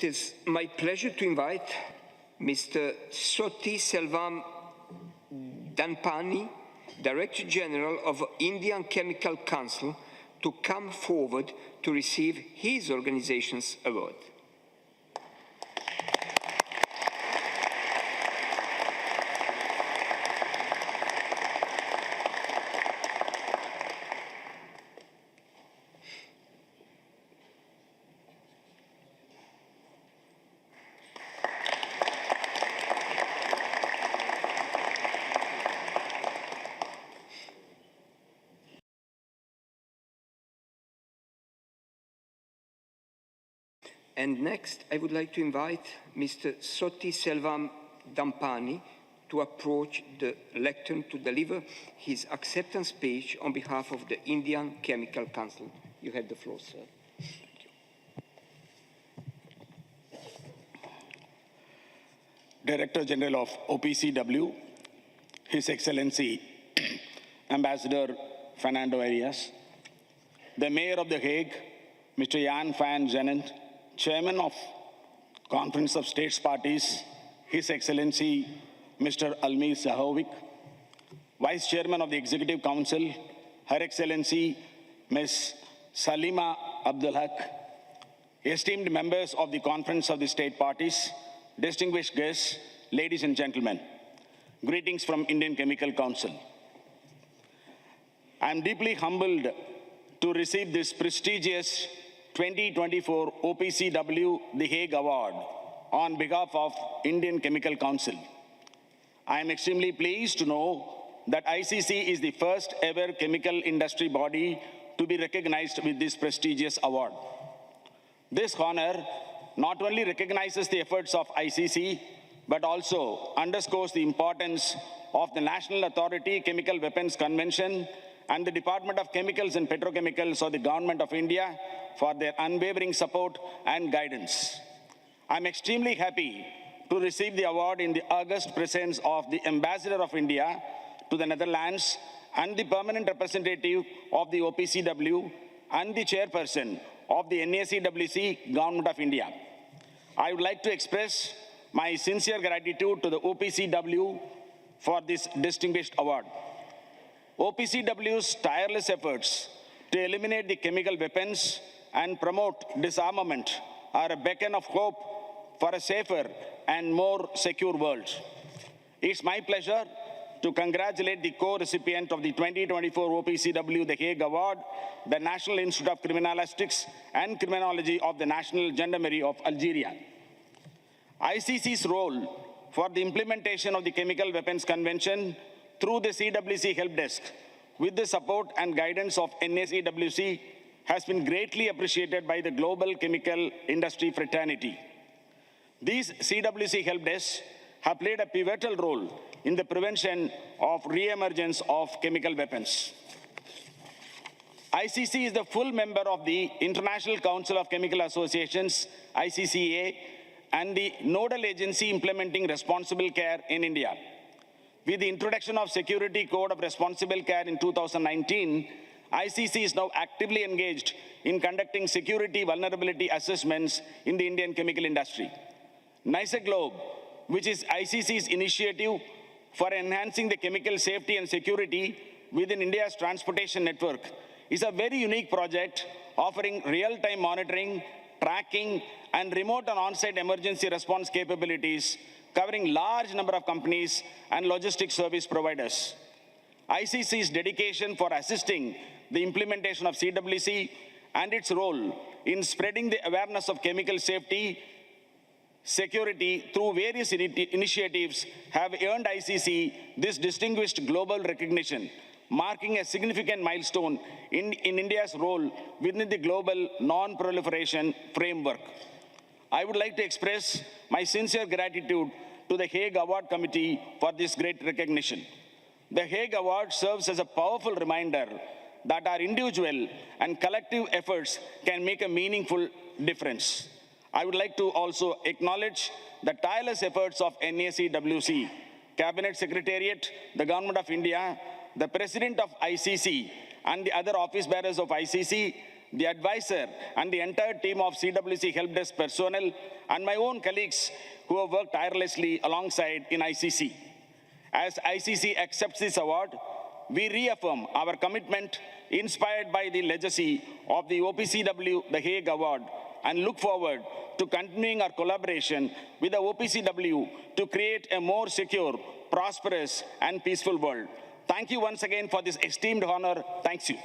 It is my pleasure to invite Mr. Soti Selvam Danpani, Director General of Indian Chemical Council, to come forward to receive his organization's award. And next, I would like to invite Mr. Soti Selvam Dampani to approach the lectern to deliver his acceptance speech on behalf of the Indian Chemical Council. You have the floor, sir. Thank you. Director General of OPCW, His Excellency Ambassador Fernando Arias, the Mayor of The Hague, Mr. Jan van Zandt, Chairman of Conference of States Parties, His Excellency Mr. Almir Sahovic, Vice Chairman of the Executive Council, Her Excellency Ms. Salima Abdulhaq, esteemed members of the Conference of the State Parties, distinguished guests, ladies and gentlemen, greetings from Indian Chemical Council. I am deeply humbled to receive this prestigious 2024 OPCW The Hague Award on behalf of Indian Chemical Council. I am extremely pleased to know that ICC is the first ever chemical industry body to be recognized with this prestigious award. This honor not only recognizes the efforts of ICC, but also underscores the importance of the National Authority Chemical Weapons Convention and the Department of Chemicals and Petrochemicals of the Government of India for their unwavering support and guidance. I'm extremely happy to receive the award in the august presence of the Ambassador of India to the Netherlands and the Permanent Representative of the OPCW and the Chairperson of the NACWC Government of India. I would like to express my sincere gratitude to the OPCW for this distinguished award. OPCW's tireless efforts to eliminate the chemical weapons and promote disarmament are a beacon of hope for a safer and more secure world. It's my pleasure to congratulate the co-recipient of the 2024 OPCW The Hague Award, the National Institute of Criminalistics and Criminology of the National Gendarmerie of Algeria. ICC's role for the implementation of the Chemical Weapons Convention through the CWC Help Desk, with the support and guidance of NACWC, has been greatly appreciated by the global chemical industry fraternity. These CWC Help Desks have played a pivotal role in the prevention of re-emergence of chemical weapons. ICC is the full member of the International Council of Chemical Associations, ICCA, and the nodal agency implementing responsible care in India. With the introduction of Security Code of Responsible Care in 2019, ICC is now actively engaged in conducting security vulnerability assessments in the Indian chemical industry. NICEGLOBE, which is ICC's initiative for enhancing the chemical safety and security within India's transportation network, is a very unique project offering real-time monitoring, tracking, and remote and on-site emergency response capabilities covering large number of companies and logistics service providers. ICC's dedication for assisting the implementation of CWC and its role in spreading the awareness of chemical safety, security through various initiatives have earned ICC this distinguished global recognition, marking a significant milestone in India's role within the global non-proliferation framework. I would like to express my sincere gratitude to the Hague Award Committee for this great recognition. The Hague Award serves as a powerful reminder that our individual and collective efforts can make a meaningful difference. I would like to also acknowledge the tireless efforts of NACWC, Cabinet Secretariat, the Government of India, the President of ICC, and the other office bearers of ICC, the advisor, and the entire team of CWC Help Desk personnel, and my own colleagues who have worked tirelessly alongside in ICC. As ICC accepts this award, we reaffirm our commitment inspired by the legacy of the OPCW The Hague Award and look forward to continuing our collaboration with the OPCW to create a more secure, prosperous, and peaceful world. Thank you once again for this esteemed honor. Thanks you.